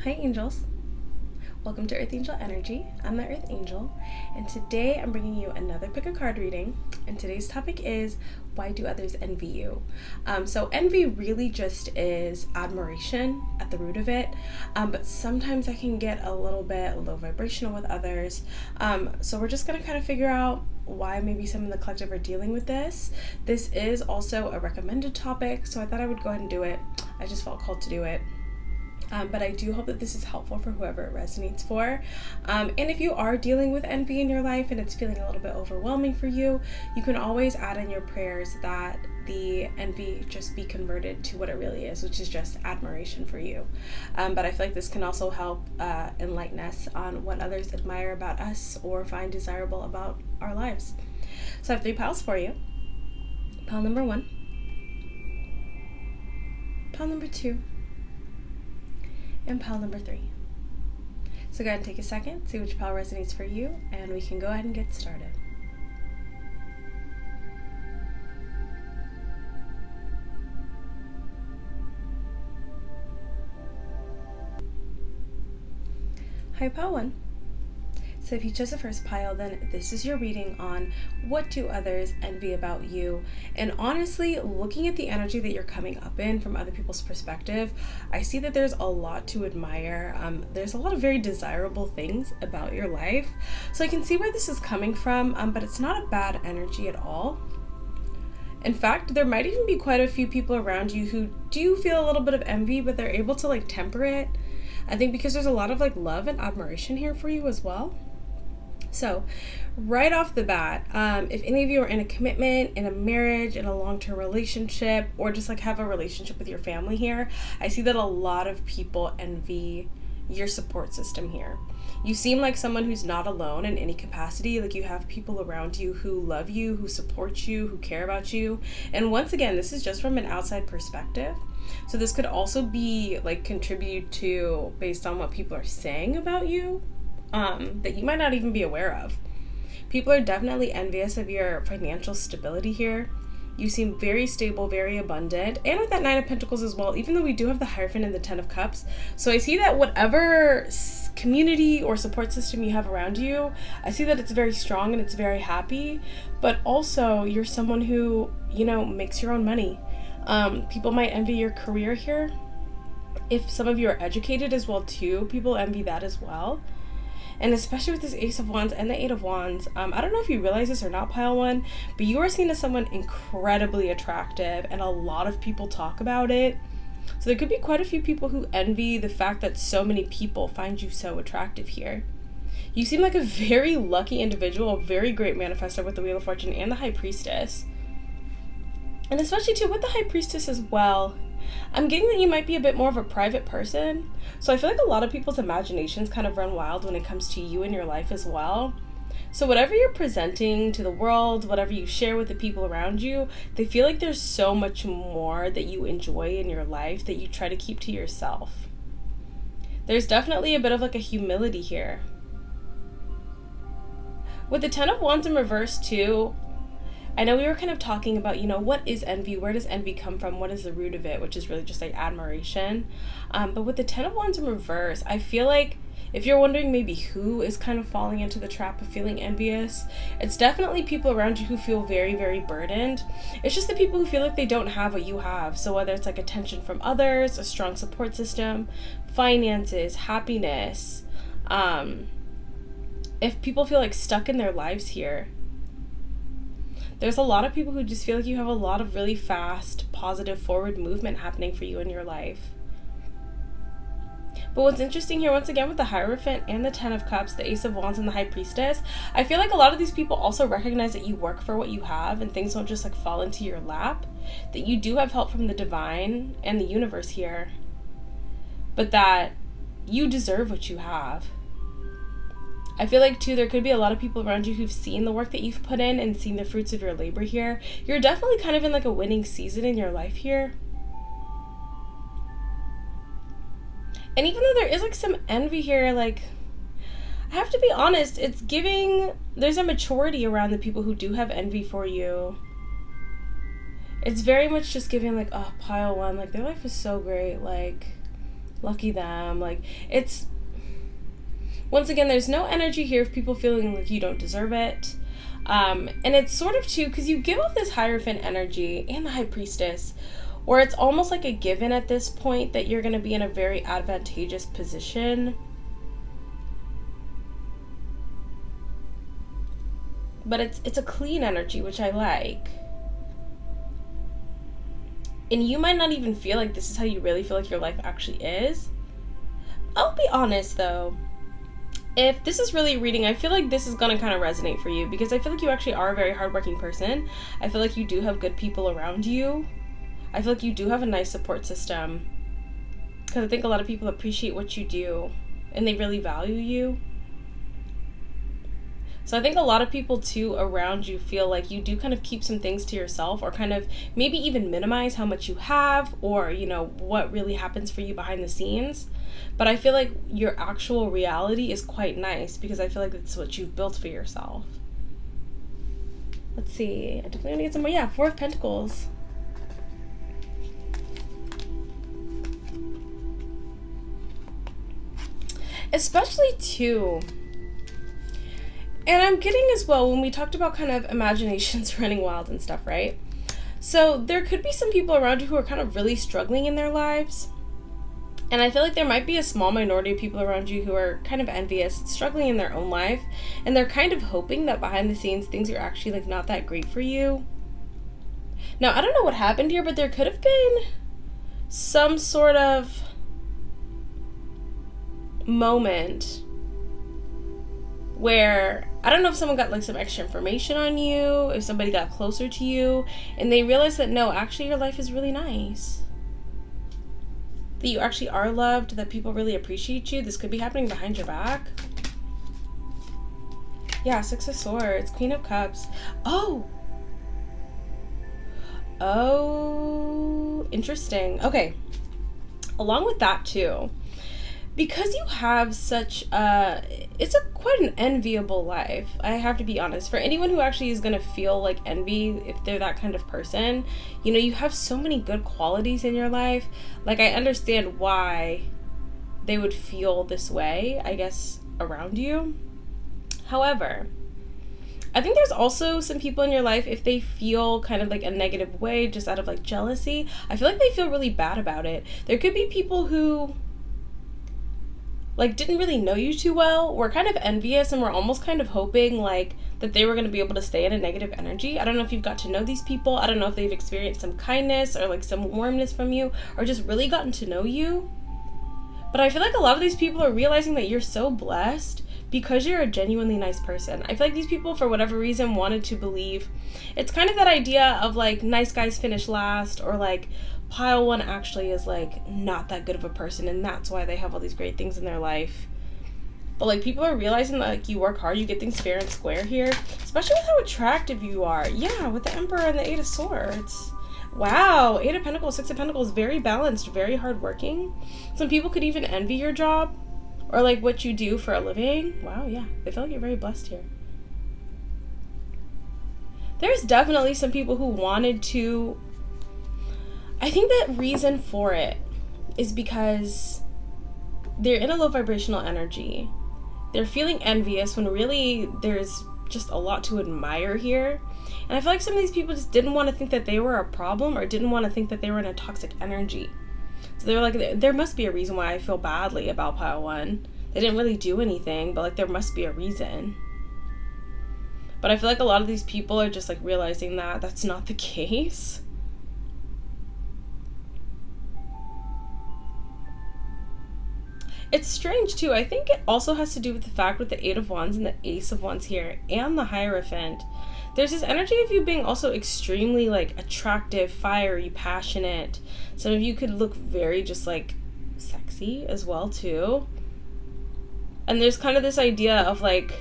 Hi angels, welcome to Earth Angel Energy. I'm the Earth Angel, and today I'm bringing you another pick a card reading, and today's topic is why do others envy you? So envy really just is admiration at the root of it, but sometimes I can get a little bit low vibrational with others, so we're just going to kind of figure out why maybe some in the collective are dealing with this. This is also a recommended topic, so I thought I would go ahead and do it. I just felt called to do it. But I do hope that this is helpful for whoever it resonates for. And if you are dealing with envy in your life and it's feeling a little bit overwhelming for you, you can always add in your prayers that the envy just be converted to what it really is, which is just admiration for you. But I feel like this can also help enlighten us on what others admire about us or find desirable about our lives. So I have 3 piles for you. Pile number 1. Pile number 2. And pile number 3. So go ahead and take a second, see which pile resonates for you, and we can go ahead and get started. Hi, pile 1. So if you chose the first pile, then this is your reading on what do others envy about you. And honestly, looking at the energy that you're coming up in from other people's perspective, I see that there's a lot to admire. There's a lot of very desirable things about your life. So I can see where this is coming from, but it's not a bad energy at all. In fact, there might even be quite a few people around you who do feel a little bit of envy, but they're able to temper it. I think because there's a lot of love and admiration here for you as well. So right off the bat, if any of you are in a commitment, in a marriage, in a long-term relationship, or just have a relationship with your family here, I see that a lot of people envy your support system here. You seem like someone who's not alone in any capacity. You have people around you who love you, who support you, who care about you. And once again, this is just from an outside perspective. So this could also be contribute to based on what people are saying about you. That you might not even be aware of. People are definitely envious of your financial stability here. You seem very stable, very abundant, and with that 9 of Pentacles as well, even though we do have the Hierophant and the 10 of Cups. So I see that whatever community or support system you have around you, I see that it's very strong and it's very happy, but also you're someone who, makes your own money. People might envy your career here. If some of you are educated as well too, people envy that as well. And especially with this Ace of Wands and the 8 of Wands, I don't know if you realize this or not, pile 1, but you are seen as someone incredibly attractive and a lot of people talk about it. So there could be quite a few people who envy the fact that so many people find you so attractive here. You seem like a very lucky individual, a very great manifestor with the Wheel of Fortune and the High Priestess. And especially too with the High Priestess as well, I'm getting that you might be a bit more of a private person. So I feel like a lot of people's imaginations kind of run wild when it comes to you and your life as well. So whatever you're presenting to the world, whatever you share with the people around you, they feel like there's so much more that you enjoy in your life that you try to keep to yourself. There's definitely a bit of a humility here. With the 10 of Wands in reverse too, I know we were kind of talking about, what is envy? Where does envy come from? What is the root of it? Which is really just admiration. But with the 10 of Wands in reverse, I feel like if you're wondering maybe who is kind of falling into the trap of feeling envious, it's definitely people around you who feel very, very burdened. It's just the people who feel like they don't have what you have. So whether it's attention from others, a strong support system, finances, happiness, if people feel stuck in their lives here, there's a lot of people who just feel like you have a lot of really fast, positive, forward movement happening for you in your life. But what's interesting here, once again, with the Hierophant and the 10 of Cups, the Ace of Wands and the High Priestess, I feel like a lot of these people also recognize that you work for what you have and things don't just fall into your lap, that you do have help from the divine and the universe here, but that you deserve what you have. I feel like, too, there could be a lot of people around you who've seen the work that you've put in and seen the fruits of your labor here. You're definitely kind of in a winning season in your life here. And even though there is some envy here, I have to be honest, it's giving, there's a maturity around the people who do have envy for you. It's very much just giving oh, pile 1, their life is so great, Lucky them. Like, it's, once again, there's no energy here of people feeling like you don't deserve it. And it's sort of too, because you give off this Hierophant energy and the High Priestess, where it's almost like a given at this point that you're going to be in a very advantageous position. But it's a clean energy, which I like. And you might not even feel like this is how you really feel like your life actually is. I'll be honest though. If this is really reading, I feel like this is going to kind of resonate for you, because I feel like you actually are a very hardworking person. I feel like you do have good people around you. I feel like you do have a nice support system, because I think a lot of people appreciate what you do and they really value you. So I think a lot of people too around you feel like you do kind of keep some things to yourself, or kind of maybe even minimize how much you have, or, you know, what really happens for you behind the scenes. But I feel like your actual reality is quite nice, because I feel like it's what you've built for yourself. Let's see. I definitely want to get some more. Yeah, Four of Pentacles. Especially too. And I'm getting as well, when we talked about kind of imaginations running wild and stuff, right? So there could be some people around you who are kind of really struggling in their lives. And I feel like there might be a small minority of people around you who are kind of envious, struggling in their own life. And they're kind of hoping that behind the scenes things are actually like not that great for you. Now, I don't know what happened here, but there could have been some sort of moment where, I don't know if someone got like some extra information on you, if somebody got closer to you, and they realized that no, actually your life is really nice. That you actually are loved, that people really appreciate you. This could be happening behind your back. Yeah, Six of Swords, Queen of Cups. Oh, interesting. Okay, along with that too, because you have such it's quite an enviable life, I have to be honest. For anyone who actually is going to feel like envy, if they're that kind of person, you know, you have so many good qualities in your life. Like, I understand why they would feel this way, I guess, around you. However, I think there's also some people in your life, if they feel kind of like a negative way just out of like jealousy, I feel like they feel really bad about it. There could be people who like didn't really know you too well, were kind of envious, and were almost kind of hoping like that they were going to be able to stay in a negative energy. I don't know if you've got to know these people. I don't know if they've experienced some kindness or like some warmness from you, or just really gotten to know you. But I feel like a lot of these people are realizing that you're so blessed because you're a genuinely nice person. I feel like these people, for whatever reason, wanted to believe. It's kind of that idea of like nice guys finish last, or like pile one actually is like not that good of a person, and that's why they have all these great things in their life. But like, people are realizing that like you work hard, you get things fair and square here, especially with how attractive you are. Yeah, with the Emperor and the Eight of Swords. Wow, Eight of Pentacles, Six of Pentacles, very balanced, very hardworking. Some people could even envy your job or like what you do for a living. Wow, yeah, I feel like you're very blessed here. There's definitely some people who wanted to, I think that reason for it is because they're in a low vibrational energy. They're feeling envious when really there's just a lot to admire here. And I feel like some of these people just didn't want to think that they were a problem, or didn't want to think that they were in a toxic energy. So they were like, there must be a reason why I feel badly about pile one. They didn't really do anything, but like there must be a reason. But I feel like a lot of these people are just like realizing that that's not the case. It's strange too. I think it also has to do with the fact with the Eight of Wands and the Ace of Wands here and the Hierophant. There's this energy of you being also extremely like attractive, fiery, passionate. Some of you could look very just like sexy as well too. And there's kind of this idea of like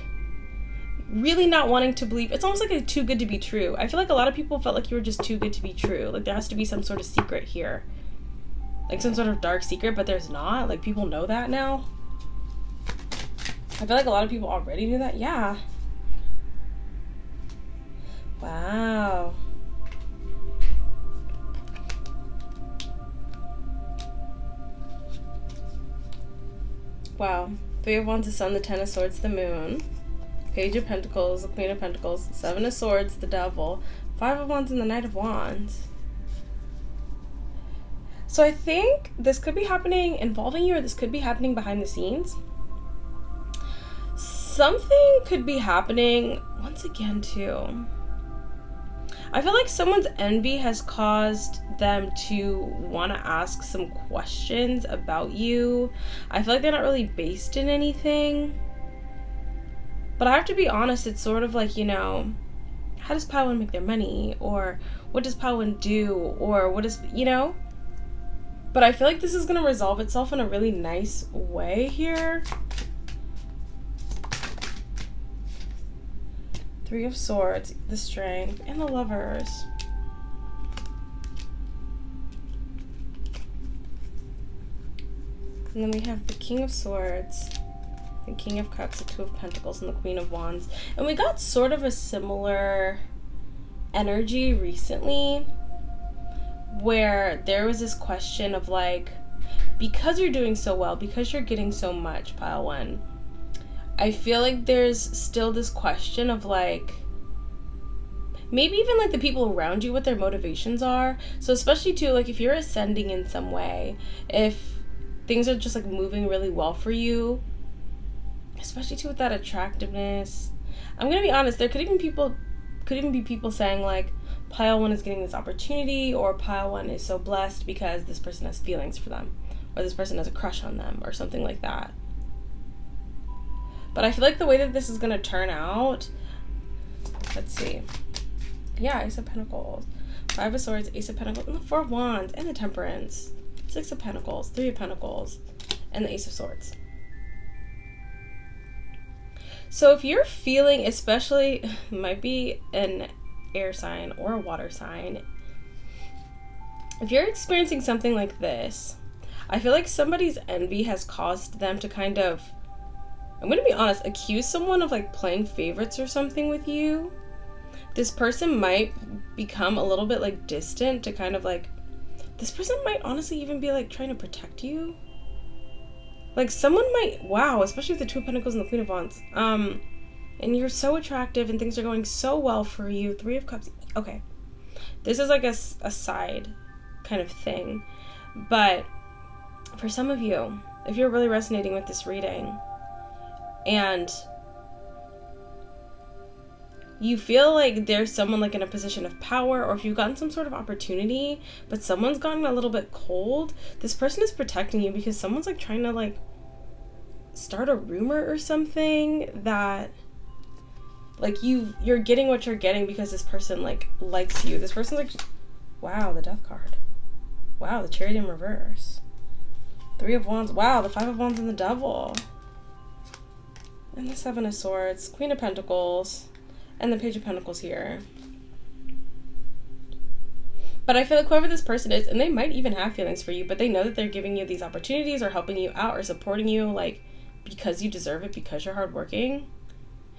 really not wanting to believe. It's almost like a too good to be true. I feel like a lot of people felt like you were just too good to be true. Like there has to be some sort of secret here. Like some sort of dark secret, but there's not. Like people know that now. I feel like a lot of people already knew that. Yeah. Wow. Wow. Three of Wands, the Sun, the Ten of Swords, the Moon. Page of Pentacles, the Queen of Pentacles, Seven of Swords, the Devil, Five of Wands, and the Knight of Wands. So I think this could be happening involving you, or this could be happening behind the scenes. Something could be happening, once again, too. I feel like someone's envy has caused them to want to ask some questions about you. I feel like they're not really based in anything. But I have to be honest, it's sort of like, you know, how does Pile 1 make their money? Or what does Pile 1 do? Or what is, you know? But I feel like this is going to resolve itself in a really nice way here. Three of Swords, the Strength, and the Lovers. And then we have the King of Swords, the King of Cups, the Two of Pentacles, and the Queen of Wands. And we got sort of a similar energy recently where there was this question of like, because you're doing so well, because you're getting so much, Pile 1, I feel like there's still this question of like, maybe even like the people around you, what their motivations are. So especially too, like if you're ascending in some way, if things are just like moving really well for you, especially too with that attractiveness, I'm gonna be honest, there could even be people saying like, Pile 1 is getting this opportunity, or Pile 1 is so blessed because this person has feelings for them, or this person has a crush on them, or something like that. But I feel like the way that this is going to turn out, let's see. Yeah, Ace of Pentacles, Five of Swords, Ace of Pentacles, and the Four of Wands, and the Temperance, Six of Pentacles, Three of Pentacles, and the Ace of Swords. So if you're feeling, especially, might be an air sign or a water sign, if you're experiencing something like this, I feel like somebody's envy has caused them to kind of, I'm going to be honest, accuse someone of like playing favorites or something with you. This person might become a little bit like distant to kind of like, this person might honestly even be like trying to protect you. Like someone might, wow, especially with the Two of Pentacles and the Queen of Wands. And you're so attractive and things are going so well for you. Three of Cups. Okay. This is like a side kind of thing. But for some of you, if you're really resonating with this reading, and you feel like there's someone like in a position of power, or if you've gotten some sort of opportunity, but someone's gotten a little bit cold, this person is protecting you because someone's like trying to like start a rumor or something that like you're getting what you're getting because this person like likes you. This person's like, wow, the Death card. Wow, the Chariot in reverse. Three of Wands. Wow, the Five of Wands and the Devil. And the Seven of Swords, Queen of Pentacles, and the Page of Pentacles here. But I feel like whoever this person is, and they might even have feelings for you, but they know that they're giving you these opportunities or helping you out or supporting you, like, because you deserve it, because you're hardworking.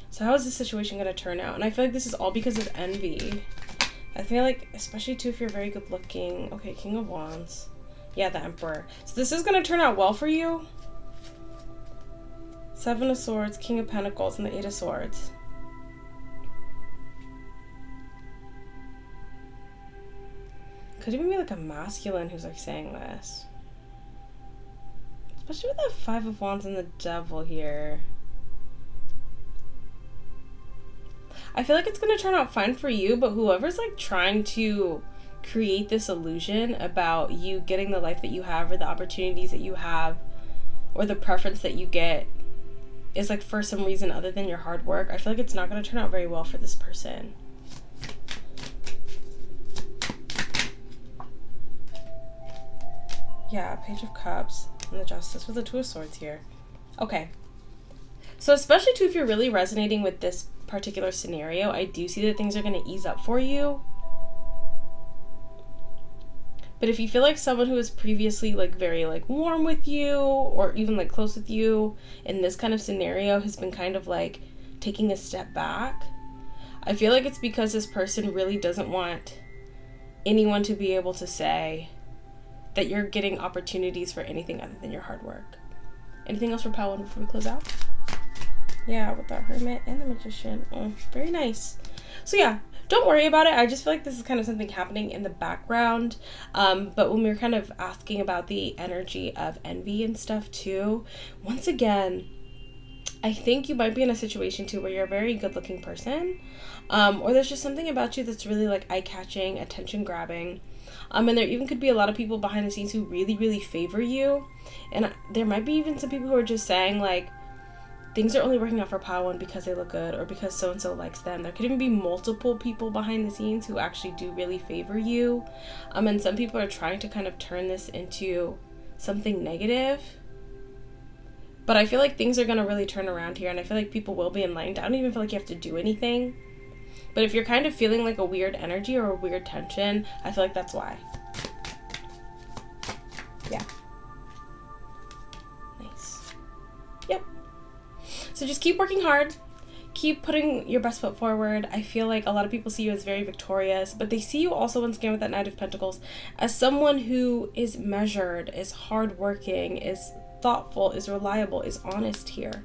So how is this situation going to turn out? And I feel like this is all because of envy. I feel like, especially too if you're very good looking. Okay, King of Wands. Yeah, the Emperor. So this is going to turn out well for you. Seven of Swords, King of Pentacles, and the Eight of Swords. Could even be like a masculine who's like saying this. Especially with that Five of Wands and the Devil here. I feel like it's going to turn out fine for you, but whoever's like trying to create this illusion about you getting the life that you have, or the opportunities that you have, or the preference that you get, is like for some reason other than your hard work, I feel like it's not going to turn out very well for this person. Yeah, Page of Cups and the Justice with the Two of Swords here. Okay. So especially too if you're really resonating with this particular scenario, I do see that things are going to ease up for you. But if you feel like someone who was previously like very like warm with you, or even like close with you, in this kind of scenario has been kind of like taking a step back, I feel like it's because this person really doesn't want anyone to be able to say that you're getting opportunities for anything other than your hard work. Anything else for pile 1 before we close out? Yeah, with the Hermit and the Magician. Oh, very nice. So yeah, don't worry about it. I just feel like this is kind of something happening in the background. But when we were kind of asking about the energy of envy and stuff too, once again, I think you might be in a situation too where you're a very good looking person. Or there's just something about you that's really like eye-catching, attention-grabbing. And there even could be a lot of people behind the scenes who really, really favor you. And there might be even some people who are just saying like, things are only working out for pile 1 because they look good or because so-and-so likes them. There could even be multiple people behind the scenes who actually do really favor you. And some people are trying to kind of turn this into something negative. But I feel like things are going to really turn around here, and I feel like people will be enlightened. I don't even feel like you have to do anything. But if you're kind of feeling like a weird energy or a weird tension, I feel like that's why. Yeah. Nice. Yep. So just keep working hard. Keep putting your best foot forward. I feel like a lot of people see you as very victorious, but they see you also, once again with that Knight of Pentacles, as someone who is measured, is hardworking, is thoughtful, is reliable, is honest here.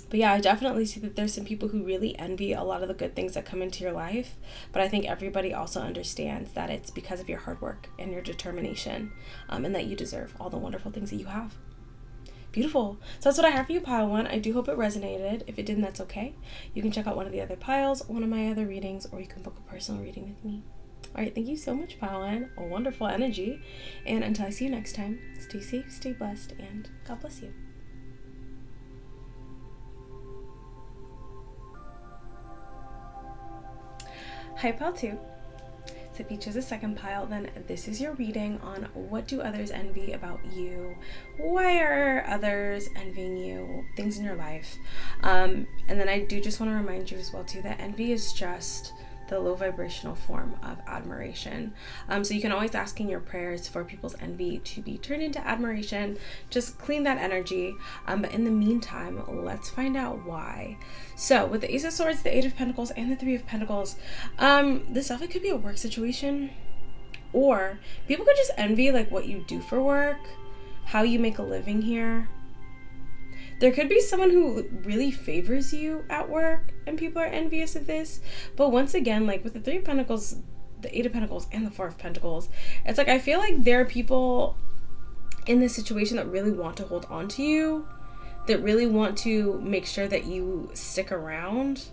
But yeah, I definitely see that there's some people who really envy a lot of the good things that come into your life. But I think everybody also understands that it's because of your hard work and your determination, and that you deserve all the wonderful things that you have. Beautiful. So that's what I have for you, pile 1. I do hope it resonated. If it didn't, that's okay. You can check out one of the other piles, one of my other readings, or you can book a personal reading with me. All right, thank you so much, pile 1. A wonderful energy. And until I see you next time, stay safe, stay blessed, and God bless you. Hi, pile 2. So if you chose a second pile, then this is your reading on what do others envy about you? Why are others envying you? Things in your life. And then I do just want to remind you as well too that envy is just the low vibrational form of admiration. So you can always ask in your prayers for people's envy to be turned into admiration. Just clean that energy. But in the meantime, let's find out why. So with the Ace of Swords, the Eight of Pentacles, and the Three of Pentacles, this stuff, it could be a work situation, or people could just envy like what you do for work, how you make a living here. There could be someone who really favors you at work and people are envious of this. But once again, like with the Three of Pentacles, the Eight of Pentacles, and the Four of Pentacles, it's like I feel like there are people in this situation that really want to hold on to you, that really want to make sure that you stick around.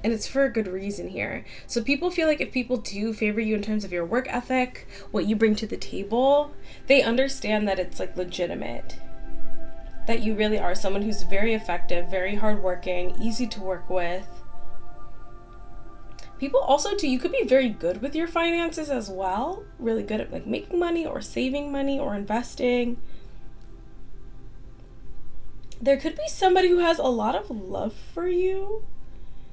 And it's for a good reason here. So people feel like if people do favor you in terms of your work ethic, what you bring to the table, they understand that it's like legitimate. That you really are someone who's very effective, very hardworking, easy to work with. People also too, you could be very good with your finances as well. Really good at like making money or saving money or investing. There could be somebody who has a lot of love for you.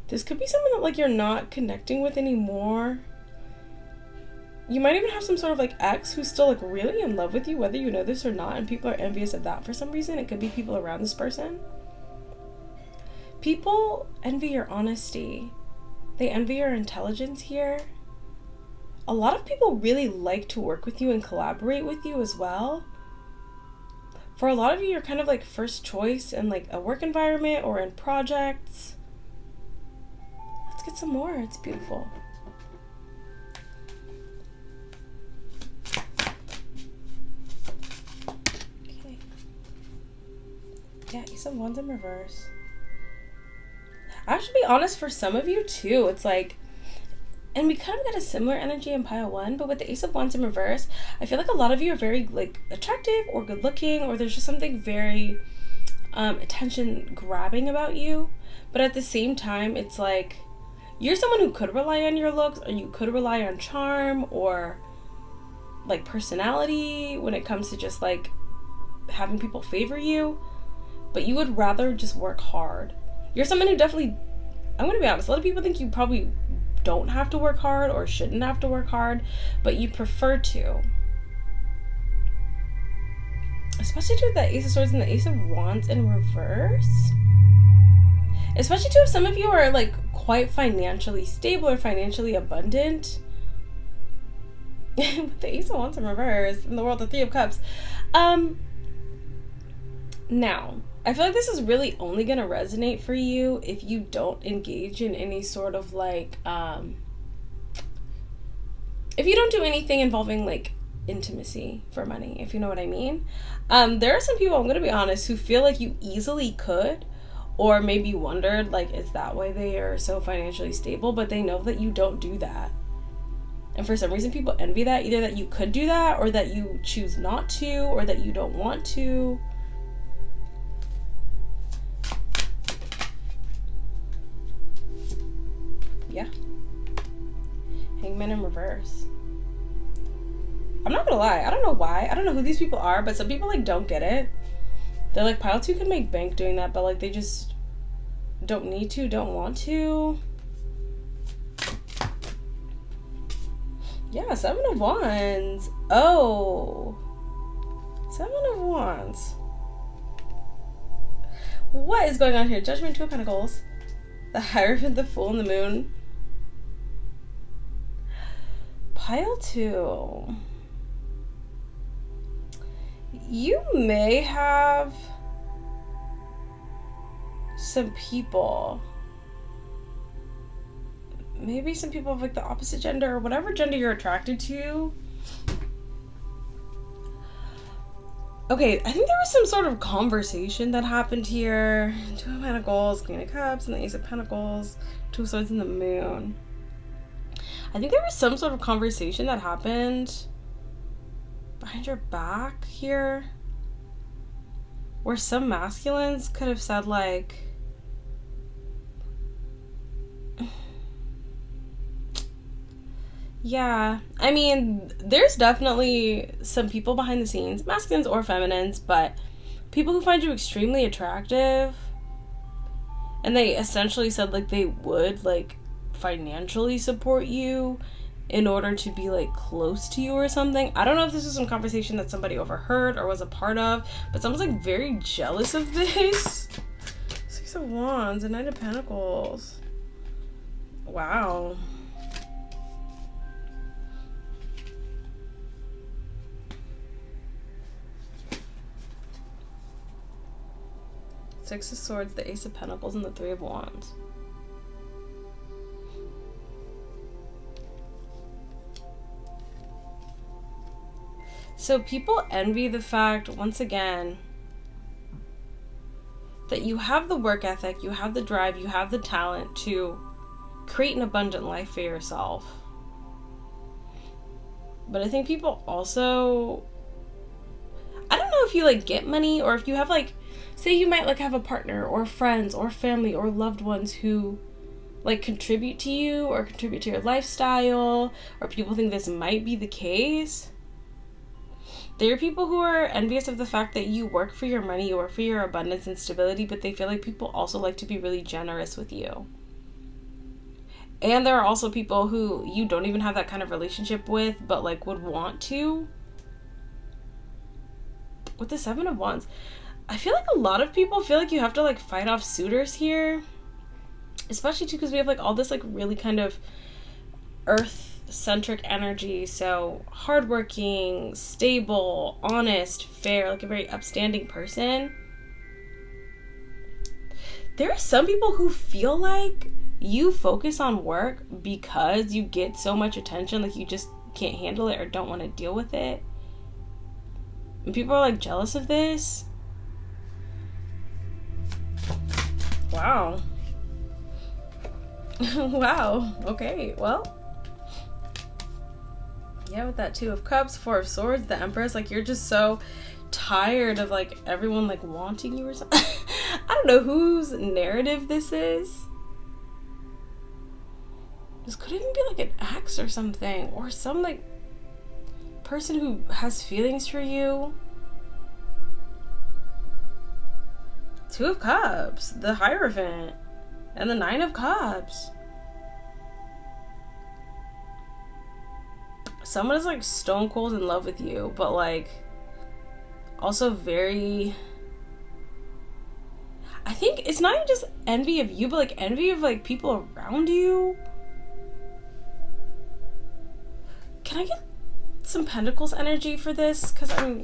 This could be someone that like you're not connecting with anymore. You might even have some sort of like ex who's still like really in love with you, whether you know this or not, and people are envious of that for some reason. It could be people around this person. People envy your honesty. They envy your intelligence here. A lot of people really like to work with you and collaborate with you as well. For a lot of you, you're kind of like first choice in like a work environment or in projects. Let's get some more. It's beautiful. Okay. Yeah, Ace of Wands in reverse. I should be honest, for some of you too, it's like, and we kind of got a similar energy in pile 1, but with the Ace of Wands in reverse, I feel like a lot of you are very like attractive or good looking, or there's just something very attention grabbing about you. But at the same time, it's like you're someone who could rely on your looks, or you could rely on charm or like personality when it comes to just like having people favor you, but you would rather just work hard. You're someone who definitely, I'm going to be honest, a lot of people think you probably don't have to work hard or shouldn't have to work hard, but you prefer to. Especially too with the Ace of Swords and the Ace of Wands in reverse. Especially too if some of you are like quite financially stable or financially abundant. With the Ace of Wands in reverse, in the world, the Three of Cups. Now, I feel like this is really only going to resonate for you if you don't engage in any sort of like, if you don't do anything involving like intimacy for money, if you know what I mean. There are some people, I'm going to be honest, who feel like you easily could, or maybe wondered, like, is that why they are so financially stable? But they know that you don't do that. And for some reason, people envy that, either that you could do that, or that you choose not to, or that you don't want to. Yeah. Hangman in reverse. I'm not gonna lie, I don't know why. I don't know who these people are, but some people, like, don't get it. They're like, pile 2 can make bank doing that, but, like, they just don't need to, don't want to. Yeah, 7 of Wands. Oh. 7 of Wands. What is going on here? Judgment, 2 of Pentacles. The Hierophant, the Fool, and the Moon. Pile 2. You may have some people, maybe some people of like the opposite gender or whatever gender you're attracted to. Okay, I think there was some sort of conversation that happened here. 2 of Pentacles, Queen of Cups, and the Ace of Pentacles, 2 of Swords, and the Moon. I think there was some sort of conversation that happened behind your back here, where some masculines could have said like, yeah, I mean, there's definitely some people behind the scenes, masculines or feminines, but people who find you extremely attractive, and they essentially said like they would like financially support you in order to be like close to you or something. I don't know if this was some conversation that somebody overheard or was a part of, but someone's like very jealous of this. 6 of Wands and 9 of Pentacles. Wow. Six of Swords, the Ace of Pentacles, and the 3 of Wands. So people envy the fact, once again, that you have the work ethic, you have the drive, you have the talent to create an abundant life for yourself. But I think people also, I don't know if you like get money, or if you have like, say you might like have a partner or friends or family or loved ones who like contribute to you or contribute to your lifestyle, or people think this might be the case. There are people who are envious of the fact that you work for your money, you work for your abundance and stability, but they feel like people also like to be really generous with you. And there are also people who you don't even have that kind of relationship with, but like would want to. With the 7 of Wands, I feel like a lot of people feel like you have to like fight off suitors here. Especially too because we have like all this like really kind of earth-centric energy. So hardworking, stable, honest, fair, like a very upstanding person. There are some people who feel like you focus on work because you get so much attention, like you just can't handle it or don't want to deal with it. And people are like jealous of this. Wow. Wow. Okay, well. Yeah, with that 2 of Cups, 4 of Swords, the Empress, like you're just so tired of like everyone like wanting you or something. I don't know whose narrative this is. This could even be like an ex or something, or some like person who has feelings for you. 2 of Cups, the Hierophant, and the 9 of Cups. Someone is like stone cold in love with you, but like also very, I think it's not even just envy of you, but like envy of like people around you. Can I get some Pentacles energy for this, because I'm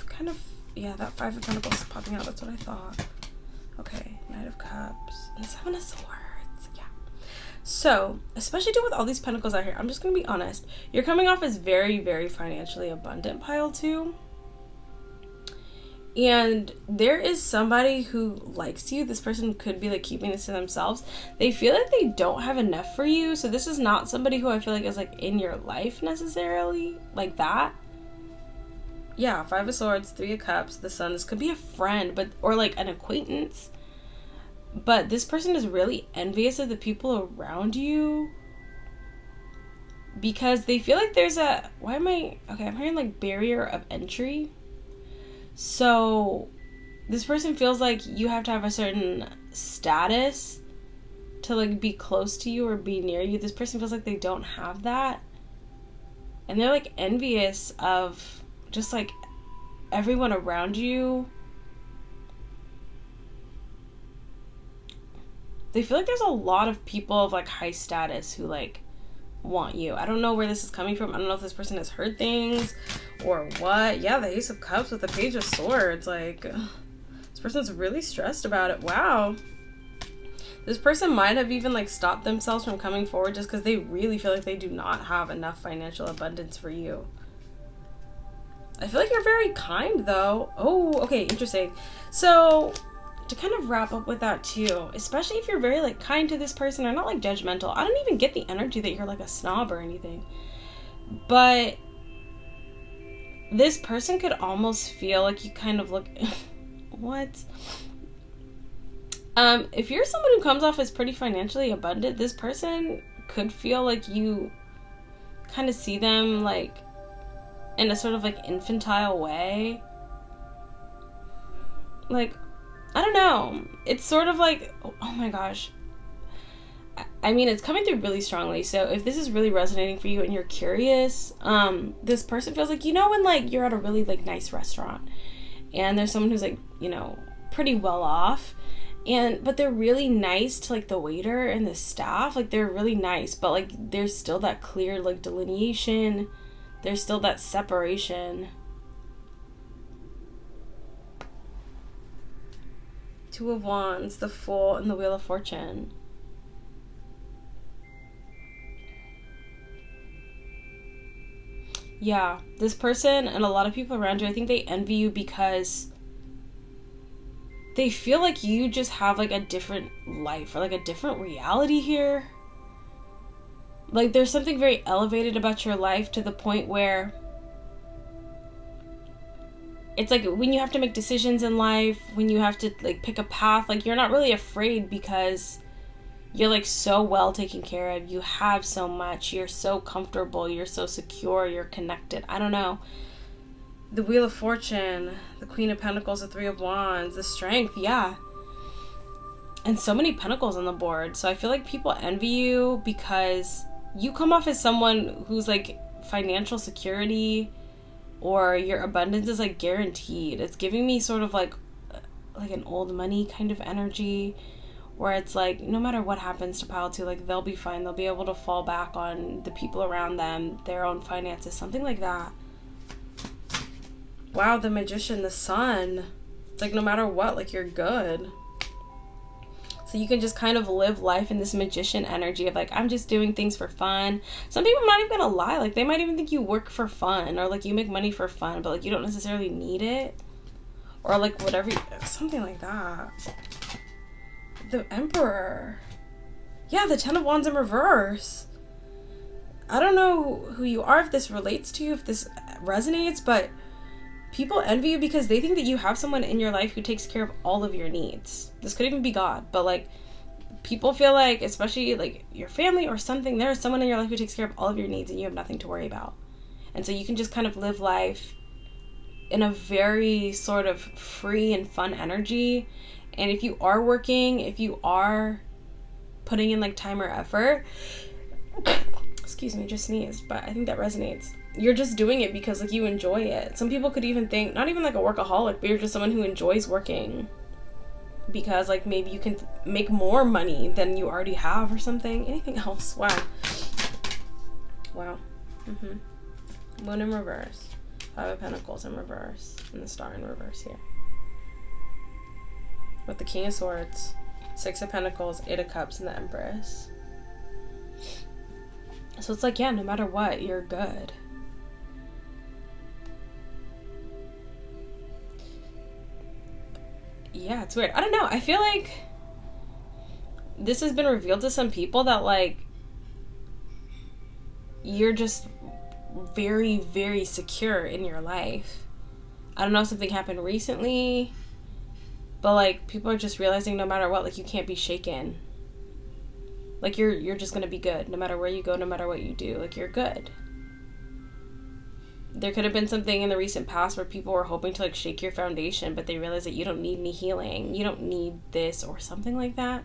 kind of, yeah, that Five of Pentacles is popping out. That's what I thought. Okay, Knight of Cups and Seven of Swords. Yeah. So, especially with all these Pentacles out here, I'm just going to be honest. You're coming off as very, very financially abundant, pile 2. And there is somebody who likes you. This person could be like keeping this to themselves. They feel like they don't have enough for you. So this is not somebody who I feel like is like in your life necessarily, like that. Yeah, Five of Swords, Three of Cups, the Sun. This could be a friend, but or like an acquaintance. But this person is really envious of the people around you because they feel like there's a, I'm hearing like barrier of entry. So this person feels like you have to have a certain status to like be close to you or be near you. This person feels like they don't have that. And they're like envious of just like everyone around you. They feel like there's a lot of people of like high status who like want you. I don't know where this is coming from. I don't know if this person has heard things or what. Yeah, the Ace of Cups with the Page of Swords. Like, this person's really stressed about it. Wow. This person might have even like stopped themselves from coming forward just because they really feel like they do not have enough financial abundance for you. I feel like you're very kind though. Oh, okay, interesting. So to kind of wrap up with that too, especially if you're very like kind to this person or not like judgmental. I don't even get the energy that you're like a snob or anything. But this person could almost feel like you kind of look what? If you're someone who comes off as pretty financially abundant, this person could feel like you kind of see them like in a sort of like infantile way. Like, I don't know. It's sort of like, oh my gosh. I mean, it's coming through really strongly. So if this is really resonating for you and you're curious, this person feels like, you know, when like you're at a really like nice restaurant and there's someone who's like, you know, pretty well off, but they're really nice to like the waiter and the staff. Like they're really nice, but like there's still that clear like delineation. There's still that separation. Two of Wands, the Fool, and the Wheel of Fortune. Yeah, this person and a lot of people around you, I think they envy you because they feel like you just have like a different life or like a different reality here. Like there's something very elevated about your life to the point where it's like when you have to make decisions in life, when you have to like pick a path, like you're not really afraid because you're like so well taken care of. You have so much. You're so comfortable. You're so secure. You're connected. I don't know. The Wheel of Fortune, the Queen of Pentacles, the Three of Wands, the Strength, yeah. And so many Pentacles on the board. So I feel like people envy you because you come off as someone who's like financial security or your abundance is like guaranteed. It's giving me sort of like an old money kind of energy where it's like no matter what happens to pile 2, like they'll be fine. They'll be able to fall back on the people around them, their own finances, something like that. Wow, the Magician, the Sun. It's like no matter what, like you're good. So you can just kind of live life in this magician energy of like, I'm just doing things for fun. Some people are not even gonna lie. Like they might even think you work for fun or like you make money for fun, but like you don't necessarily need it. Or like whatever, something like that. The Emperor. Yeah, the Ten of Wands in reverse. I don't know who you are, if this relates to you, if this resonates, but people envy you because they think that you have someone in your life who takes care of all of your needs. This could even be God, but like people feel like, especially like your family or something, there's someone in your life who takes care of all of your needs and you have nothing to worry about. And so you can just kind of live life in a very sort of free and fun energy. And if you are working, if you are putting in like time or effort, excuse me, just sneezed, but I think that resonates. You're just doing it because like you enjoy it. Some people could even think, not even like a workaholic, but you're just someone who enjoys working because like maybe you can make more money than you already have or something. Anything else? Wow. Moon in reverse. Five of Pentacles in reverse. And the Star in reverse here. With the King of Swords, Six of Pentacles, Eight of Cups, and the Empress. So it's like, yeah, no matter what, you're good. Yeah, it's weird. I don't know. I feel like this has been revealed to some people that, like, you're just very, very secure in your life. I don't know if something happened recently, but, like, people are just realizing no matter what, like, you can't be shaken. Like, you're just gonna be good. No matter where you go, no matter what you do. Like, you're good. There could have been something in the recent past where people were hoping to, like, shake your foundation, but they realized that you don't need any healing. You don't need this or something like that.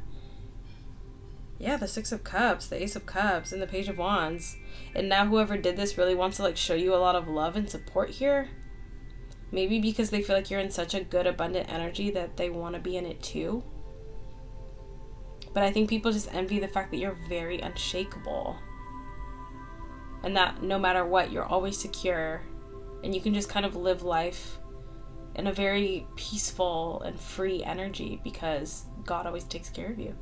Yeah, the Six of Cups, the Ace of Cups, and the Page of Wands. And now whoever did this really wants to, like, show you a lot of love and support here. Maybe because they feel like you're in such a good, abundant energy that they want to be in it too. But I think people just envy the fact that you're very unshakable. And that no matter what, you're always secure. And you can just kind of live life in a very peaceful and free energy because God always takes care of you.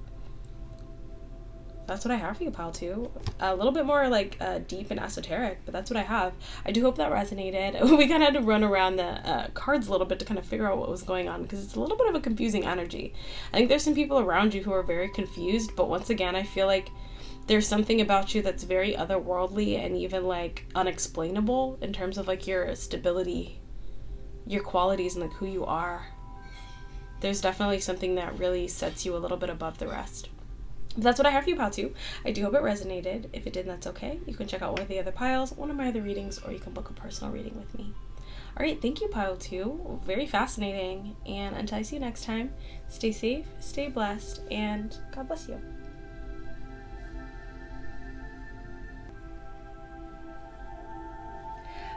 That's what I have for you, pile 2. A little bit more, like, deep and esoteric, but that's what I have. I do hope that resonated. We kind of had to run around the cards a little bit to kind of figure out what was going on, because it's a little bit of a confusing energy. I think there's some people around you who are very confused, but once again, I feel like there's something about you that's very otherworldly and even, like, unexplainable in terms of, like, your stability, your qualities, and, like, who you are. There's definitely something that really sets you a little bit above the rest. That's what I have for you, pile 2. I do hope it resonated. If it did, that's okay. You can check out one of the other piles, one of my other readings, or you can book a personal reading with me. All right, thank you, pile 2. Very fascinating. And until I see you next time, stay safe, stay blessed, and God bless you.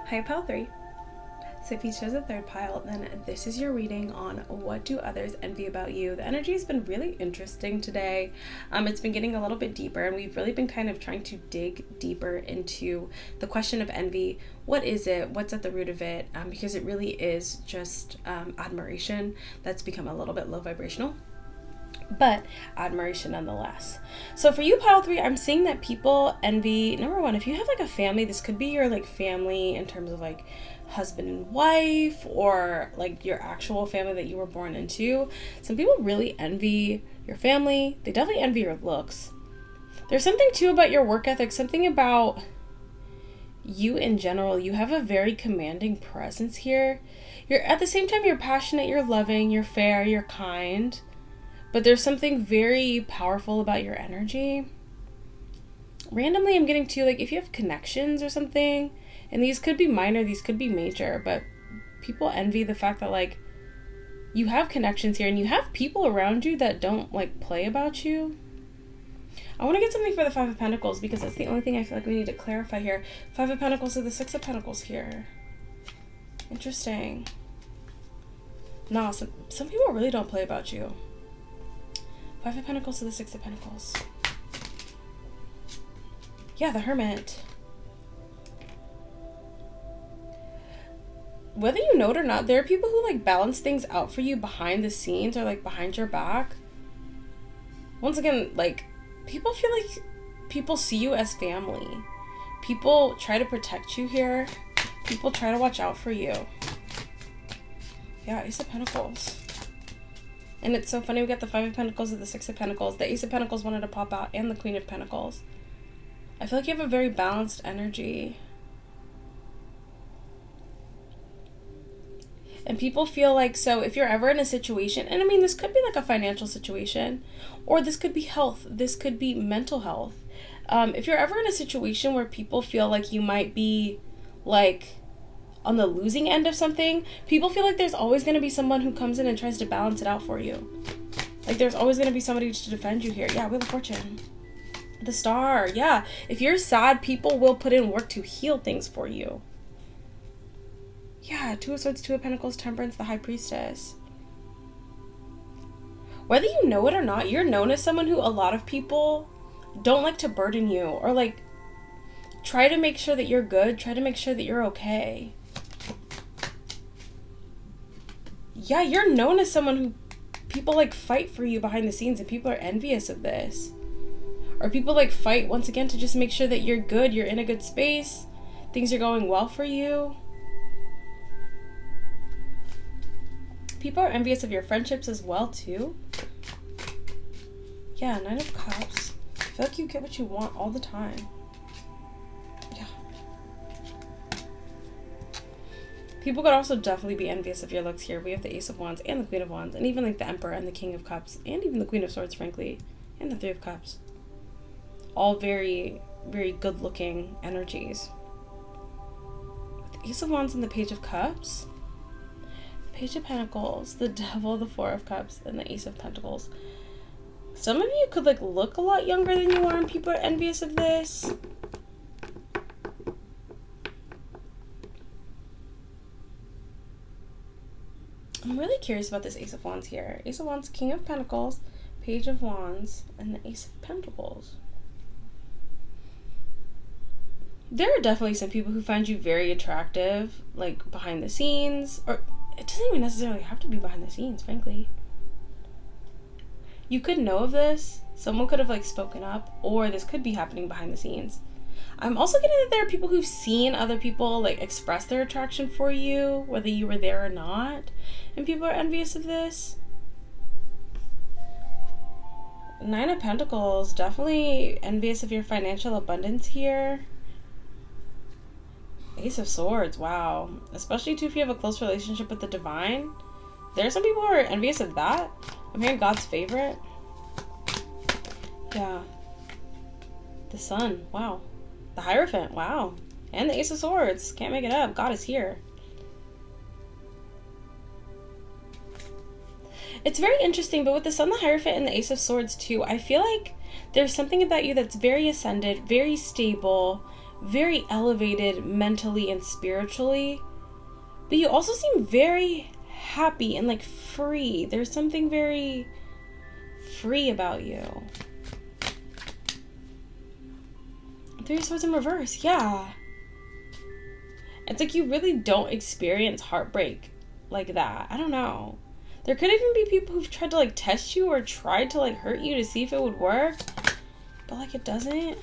Hi, pile 3. So if you chose a third pile, then this is your reading on what do others envy about you. The energy has been really interesting today. It's been getting a little bit deeper, and we've really been kind of trying to dig deeper into the question of envy. What is it? What's at the root of it? Because it really is just admiration that's become a little bit low vibrational, but admiration nonetheless. So for you, pile 3, I'm seeing that people envy, number one, if you have like a family, this could be your like family in terms of like husband and wife, or like your actual family that you were born into. Some people really envy your family. They definitely envy your looks. There's something too about your work ethic, something about you in general. You have a very commanding presence here. You're at the same time, you're passionate, you're loving, you're fair, you're kind, but there's something very powerful about your energy. Randomly, I'm getting to, like, if you have connections or something, and these could be minor, these could be major, but people envy the fact that, like, you have connections here and you have people around you that don't, like, play about you. I want to get something for the Five of Pentacles because that's the only thing I feel like we need to clarify here. Five of Pentacles to the Six of Pentacles here. Interesting. No, some people really don't play about you. Five of Pentacles to the Six of Pentacles. Yeah, the Hermit. Whether you know it or not, there are people who like balance things out for you behind the scenes or like behind your back. Once again, like, people feel like people see you as family. People try to protect you here. People try to watch out for you. Yeah, Ace of Pentacles. And it's so funny, we got the Five of Pentacles and the Six of Pentacles. The Ace of Pentacles wanted to pop out, and the Queen of Pentacles. I feel like you have a very balanced energy. And people feel like, so if you're ever in a situation, and I mean, this could be like a financial situation, or this could be health, this could be mental health. If you're ever in a situation where people feel like you might be like on the losing end of something, people feel like there's always going to be someone who comes in and tries to balance it out for you. Like, there's always going to be somebody to defend you here. Yeah, Wheel of Fortune. The Star. Yeah, if you're sad, people will put in work to heal things for you. Yeah, Two of Swords, Two of Pentacles, Temperance, the High Priestess. Whether you know it or not, you're known as someone who a lot of people don't like to burden you or like try to make sure that you're good. Try to make sure that you're okay. Yeah, you're known as someone who people like fight for you behind the scenes, and people are envious of this. Or people like fight once again to just make sure that you're good, you're in a good space, things are going well for you. People are envious of your friendships as well too. Yeah, 9 of Cups. I feel like you get what you want all the time. Yeah. People could also definitely be envious of your looks here. We have the Ace of Wands and the Queen of Wands, and even like the Emperor and the King of Cups, and even the Queen of Swords, frankly, and the Three of Cups. All very, very good looking energies. The Ace of Wands and the Page of Cups, the Page of Pentacles, the Devil, the Four of Cups, and the Ace of Pentacles. Some of you could like look a lot younger than you are, and people are envious of this. I'm really curious about this Ace of Wands here. Ace of Wands, King of Pentacles, Page of Wands, and the Ace of Pentacles. There are definitely some people who find you very attractive, like behind the scenes, or it doesn't even necessarily have to be behind the scenes, frankly. You could know of this, someone could have like spoken up, or this could be happening behind the scenes. I'm also getting that there are people who've seen other people like express their attraction for you, whether you were there or not, and people are envious of this. 9 of Pentacles, definitely envious of your financial abundance here. Ace of Swords, wow. Especially too if you have a close relationship with the divine. There are some people who are envious of that. I'm hearing God's favorite. Yeah. The Sun, wow. The Hierophant, wow. And the Ace of Swords. Can't make it up. God is here. It's very interesting, but with the Sun, the Hierophant, and the Ace of Swords too, I feel like there's something about you that's very ascended, very stable, very elevated mentally and spiritually. But you also seem very happy and like free. There's something very free about you. 3 of Swords in reverse, yeah. It's like you really don't experience heartbreak like that. I don't know. There could even be people who've tried to like test you or tried to like hurt you to see if it would work, but like it doesn't.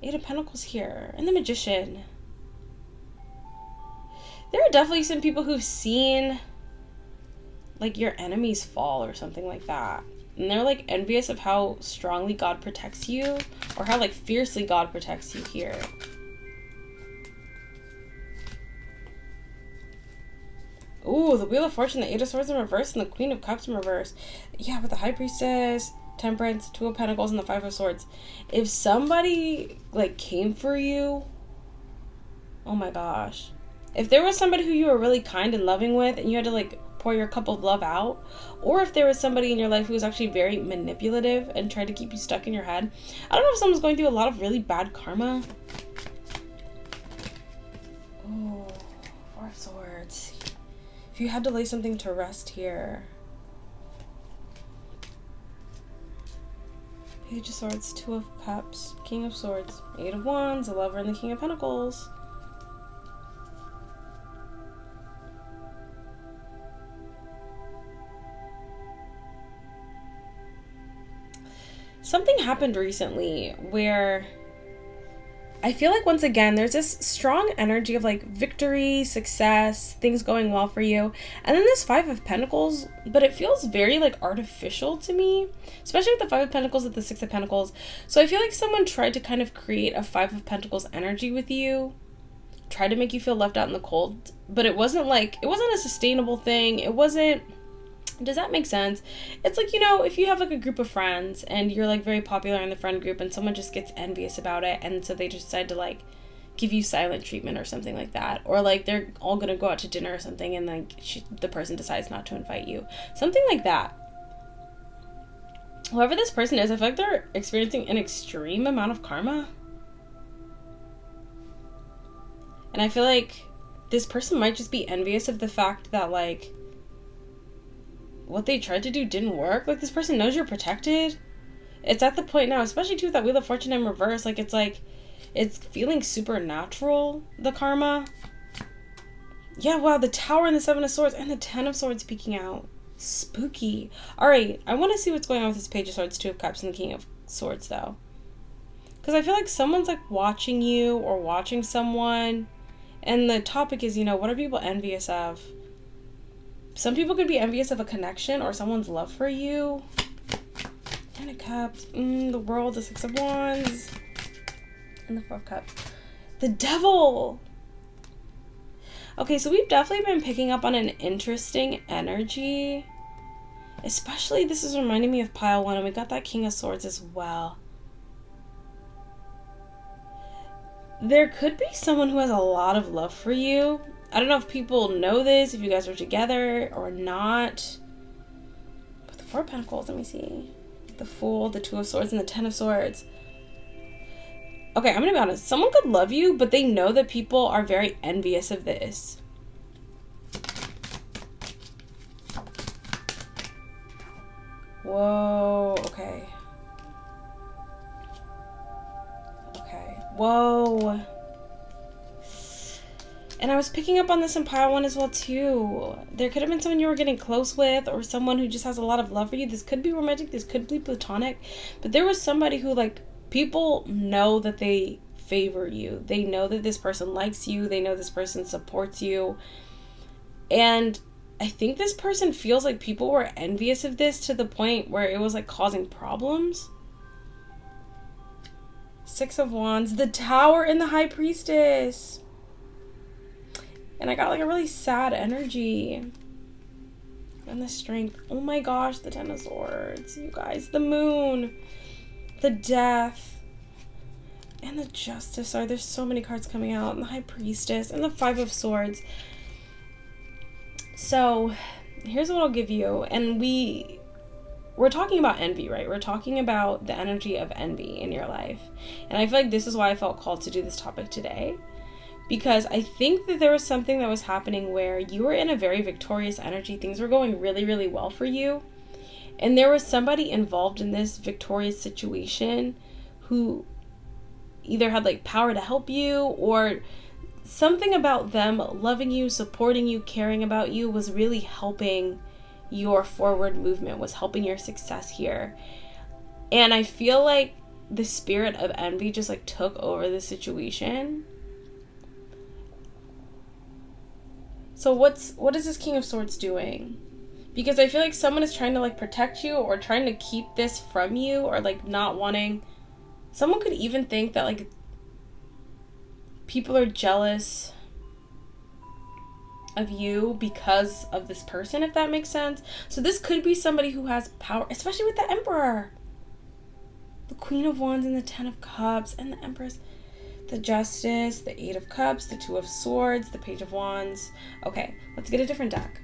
8 of Pentacles here, and the Magician. There are definitely some people who've seen like your enemies fall or something like that, and they're like envious of how strongly God protects you, or how like fiercely God protects you here. Ooh, the Wheel of Fortune, the 8 of Swords in reverse, and the Queen of Cups in reverse. Yeah, with the High Priestess, Temperance, 2 of Pentacles, and the 5 of Swords. If somebody like came for you, oh my gosh. If there was somebody who you were really kind and loving with, and you had to like pour your cup of love out, or if there was somebody in your life who was actually very manipulative and tried to keep you stuck in your head. I don't know if someone's going through a lot of really bad karma. Oh, 4 of Swords. If you had to lay something to rest here. Page of Swords, 2 of Cups, King of Swords, 8 of Wands, the Lover, and the King of Pentacles. Something happened recently where I feel like once again there's this strong energy of like victory, success, things going well for you, and then this 5 of Pentacles, but it feels very like artificial to me, especially with the 5 of Pentacles and the 6 of Pentacles. So I feel like someone tried to kind of create a 5 of Pentacles energy with you, tried to make you feel left out in the cold, but it wasn't a sustainable thing. It wasn't. Does that make sense? It's like, you know, if you have like a group of friends and you're like very popular in the friend group and someone just gets envious about it, and so they just decide to like give you silent treatment or something like that, or like they're all gonna go out to dinner or something and like the person decides not to invite you, something like that. Whoever this person is, I feel like they're experiencing an extreme amount of karma, and I feel like this person might just be envious of the fact that like what they tried to do didn't work. Like, this person knows you're protected. It's at the point now, especially too with that Wheel of Fortune in reverse, like it's like It's feeling supernatural, the karma. Yeah, wow, the Tower and the Seven of Swords and the Ten of Swords peeking out. Spooky. Alright, I want to see what's going on with this Page of Swords, Two of Cups, and the King of Swords, though. Because I feel like someone's, like, watching you or watching someone. And the topic is, what are people envious of? Some people could be envious of a connection or someone's love for you. Ten of Cups. The World, the Six of Wands. And the Four of Cups. The Devil! Okay, so we've definitely been picking up on an interesting energy. Especially, this is reminding me of pile 1, and we got that King of Swords as well. There could be someone who has a lot of love for you. I don't know if people know this, if you guys are together or not. But the Four of Pentacles, let me see. The Fool, the Two of Swords, and the Ten of Swords. Okay, I'm gonna be honest. Someone could love you, but they know that people are very envious of this. Whoa, okay. Okay, whoa. And I was picking up on this in pile 1 as well, too. There could have been someone you were getting close with, or someone who just has a lot of love for you. This could be romantic, this could be platonic, but there was somebody who, like, people know that they favor you. They know that this person likes you. They know this person supports you. And I think this person feels like people were envious of this to the point where it was like causing problems. Six of Wands, the Tower, and the High Priestess. And I got like a really sad energy. And the Strength. Oh my gosh, the Ten of Swords. You guys, the Moon. The Death. And the Justice. Sorry, there's so many cards coming out. And the High Priestess. And the Five of Swords. So, here's what I'll give you. And we're talking about envy, right? We're talking about the energy of envy in your life. And I feel like this is why I felt called to do this topic today. Because I think that there was something that was happening where you were in a very victorious energy. Things were going really, really well for you. And there was somebody involved in this victorious situation who either had like power to help you, or something about them loving you, supporting you, caring about you was really helping your forward movement, was helping your success here. And I feel like the spirit of envy just like took over the situation. So what is this King of Swords doing? Because I feel like someone is trying to like protect you or trying to keep this from you, or like not wanting. Someone could even think that like people are jealous of you because of this person, if that makes sense. So this could be somebody who has power, especially with the Emperor. The Queen of Wands and the Ten of Cups and the Empress. The Justice, the Eight of Cups, the Two of Swords, the Page of Wands. Okay, let's get a different deck.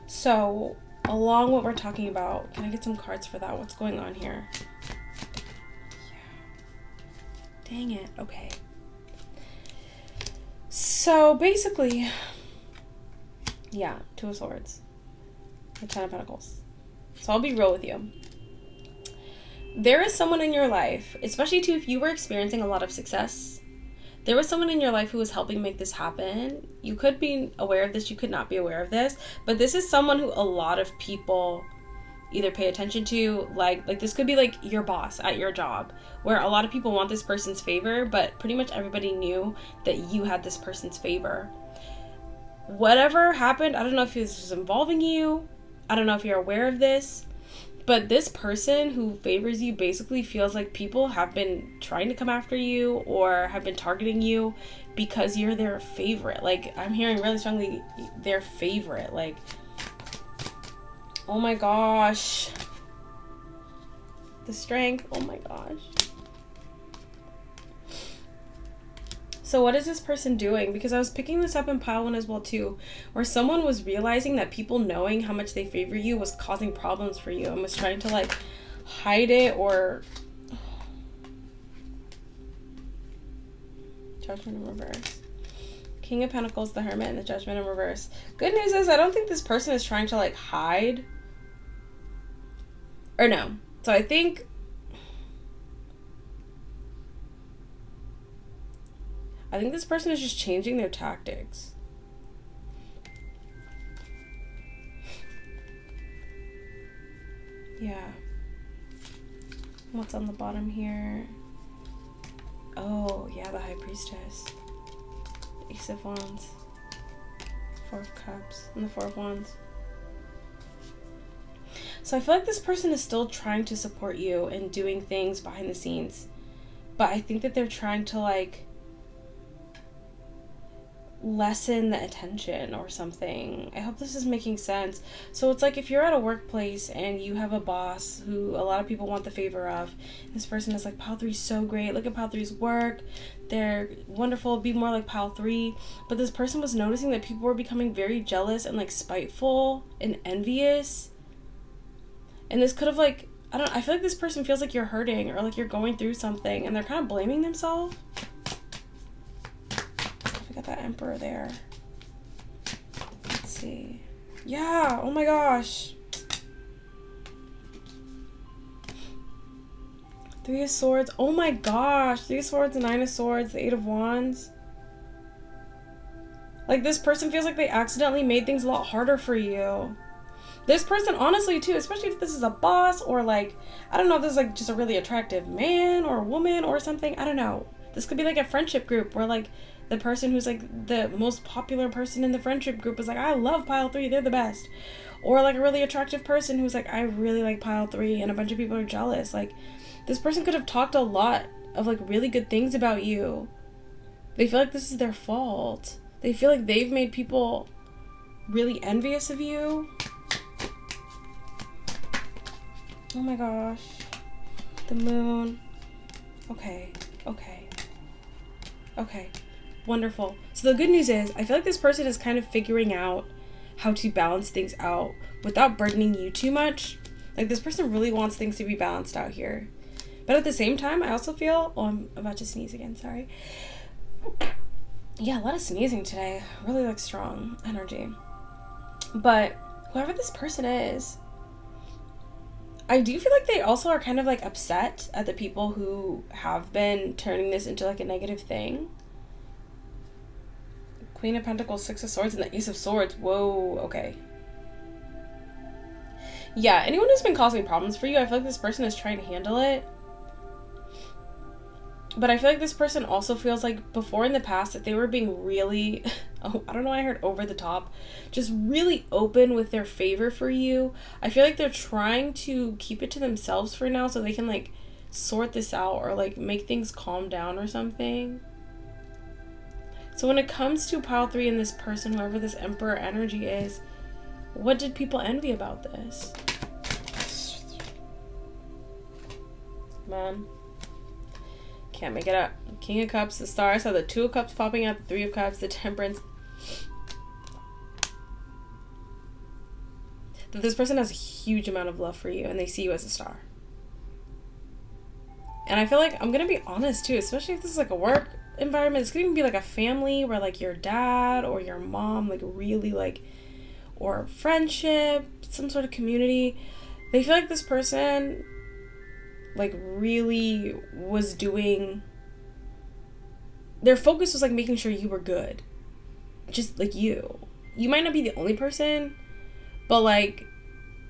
So, along what we're talking about, can I get some cards for that? What's going on here? Yeah. Dang it. Okay. So, basically, yeah, Two of Swords. The Ten of Pentacles. So, I'll be real with you. There is someone in your life, especially too if you were experiencing a lot of success, there was someone in your life who was helping make this happen. You could be aware of this, you could not be aware of this, but this is someone who a lot of people either pay attention to, like this could be like your boss at your job, where a lot of people want this person's favor, but pretty much everybody knew that you had this person's favor. Whatever happened, I don't know if this was involving you, I don't know if you're aware of this, but this person who favors you basically feels like people have been trying to come after you or have been targeting you because you're their favorite. Like, I'm hearing really strongly their favorite. Like, oh my gosh. The Strength. Oh my gosh. So what is this person doing? Because I was picking this up in pile 1 as well too, where someone was realizing that people knowing how much they favor you was causing problems for you and was trying to like hide it or... Judgment in reverse. King of Pentacles, the Hermit, and the Judgment in reverse. Good news is I don't think this person is trying to like hide. Or no. So I think I think this person is just changing their tactics. Yeah. What's on the bottom here? Oh, yeah, the High Priestess. Ace of Wands. Four of Cups. And the Four of Wands. So I feel like this person is still trying to support you and doing things behind the scenes. But I think that they're trying to, like, lessen the attention or something. I hope this is making sense. So it's like if you're at a workplace and you have a boss who a lot of people want the favor of, this person is like, Pile 3 is so great, look at Pile 3's work, they're wonderful, be more like Pile 3. But this person was noticing that people were becoming very jealous and like spiteful and envious. And this could have like, I feel like this person feels like you're hurting or like you're going through something and they're kind of blaming themselves. Got that Emperor there. Let's see. Yeah, oh my gosh. Three of Swords. Oh my gosh. Three of Swords, the Nine of Swords, the Eight of Wands. Like, this person feels like they accidentally made things a lot harder for you. This person, honestly, too, especially if this is a boss or, like, I don't know if this is, like, just a really attractive man or a woman or something. I don't know. This could be, like, a friendship group where, like, the person who's, like, the most popular person in the friendship group is like, I love Pile 3, they're the best. Or, like, a really attractive person who's like, I really like Pile 3, and a bunch of people are jealous. Like, this person could have talked a lot of, like, really good things about you. They feel like this is their fault. They feel like they've made people really envious of you. Oh my gosh. The Moon. Okay. Wonderful. So the good news is, I feel like this person is kind of figuring out how to balance things out without burdening you too much. Like, this person really wants things to be balanced out here. But at the same time, I also feel... Oh, I'm about to sneeze again, sorry. Yeah, a lot of sneezing today. Really, like, strong energy. But whoever this person is, I do feel like they also are kind of, like, upset at the people who have been turning this into, like, a negative thing. Queen of Pentacles, Six of Swords, and the Ace of Swords. Whoa, okay. Yeah, anyone who's been causing problems for you, I feel like this person is trying to handle it. But I feel like this person also feels like before in the past that they were being really, oh, I don't know why I heard over the top, just really open with their favor for you. I feel like they're trying to keep it to themselves for now so they can, like, sort this out or, like, make things calm down or something. So when it comes to Pile 3 and this person, whoever this Emperor energy is, what did people envy about this? Man. Can't make it up. King of Cups, the Star. I saw the Two of Cups popping out, the Three of Cups, the Temperance. That this person has a huge amount of love for you and they see you as a star. And I feel like, I'm gonna be honest too, especially if this is like a work environment, it's gonna even be like a family where like your dad or your mom like really like, or friendship, some sort of community, they feel like this person like really was doing, their focus was like making sure you were good, just like you might not be the only person, but like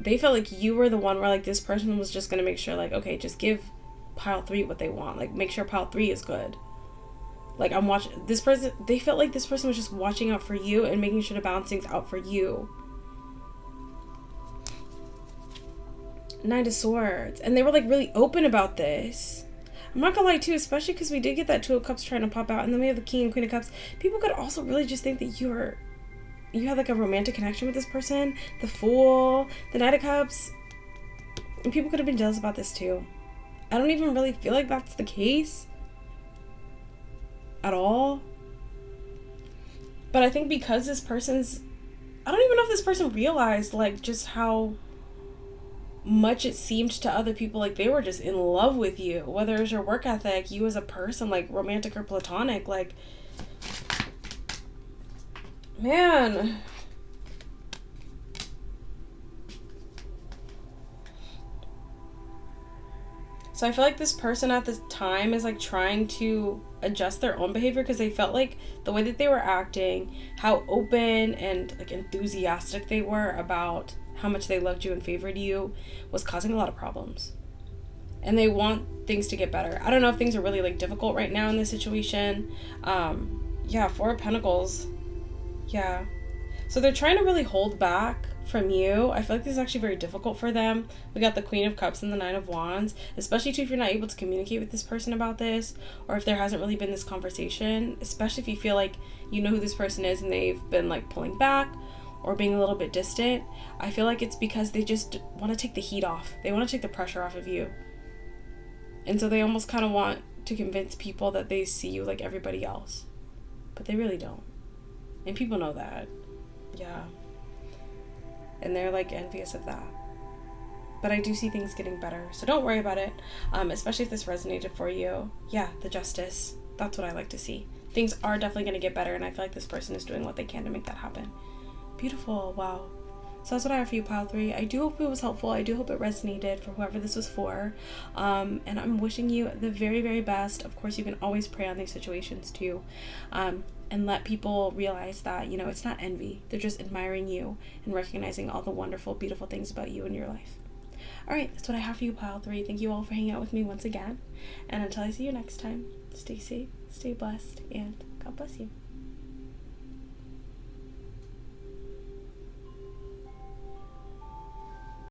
they felt like you were the one where like this person was just gonna make sure like, okay, just give Pile 3 what they want, like make sure Pile 3 is good. Like, I'm watching this person, they felt like this person was just watching out for you and making sure to balance things out for you. Nine of Swords. And they were, like, really open about this. I'm not gonna lie, too, especially because we did get that Two of Cups trying to pop out. And then we have the King and Queen of Cups. People could also really just think that you had, like, a romantic connection with this person. The Fool. The Knight of Cups. And people could have been jealous about this, too. I don't even really feel like that's the case at all. But I think because this person's, I don't even know if this person realized like just how much it seemed to other people like they were just in love with you, whether it's your work ethic, you as a person, like romantic or platonic, like, man. So I feel like this person at this time is like trying to adjust their own behavior, because they felt like the way that they were acting, how open and like enthusiastic they were about how much they loved you and favored you, was causing a lot of problems. And they want things to get better. I don't know if things are really like difficult right now in this situation. Four of Pentacles. Yeah. So they're trying to really hold back from you. I feel like this is actually very difficult for them. We got the Queen of Cups and the Nine of Wands, especially too if you're not able to communicate with this person about this, or if there hasn't really been this conversation, especially if you feel like you know who this person is and they've been like pulling back or being a little bit distant. I feel like it's because they just want to take the heat off. They want to take the pressure off of you. And so they almost kind of want to convince people that they see you like everybody else. But they really don't. And people know that. Yeah. And they're like envious of that. But I do see things getting better. So don't worry about it. Especially if this resonated for you. Yeah, the Justice. That's what I like to see. Things are definitely going to get better. And I feel like this person is doing what they can to make that happen. Beautiful. Wow. So that's what I have for you, Pile 3. I do hope it was helpful. I do hope it resonated for whoever this was for. And I'm wishing you the very, very best. Of course, you can always pray on these situations too. And let people realize that, you know, it's not envy. They're just admiring you and recognizing all the wonderful, beautiful things about you in your life. All right, that's what I have for you, Pile 3. Thank you all for hanging out with me once again. And until I see you next time, stay safe, stay blessed, and God bless you.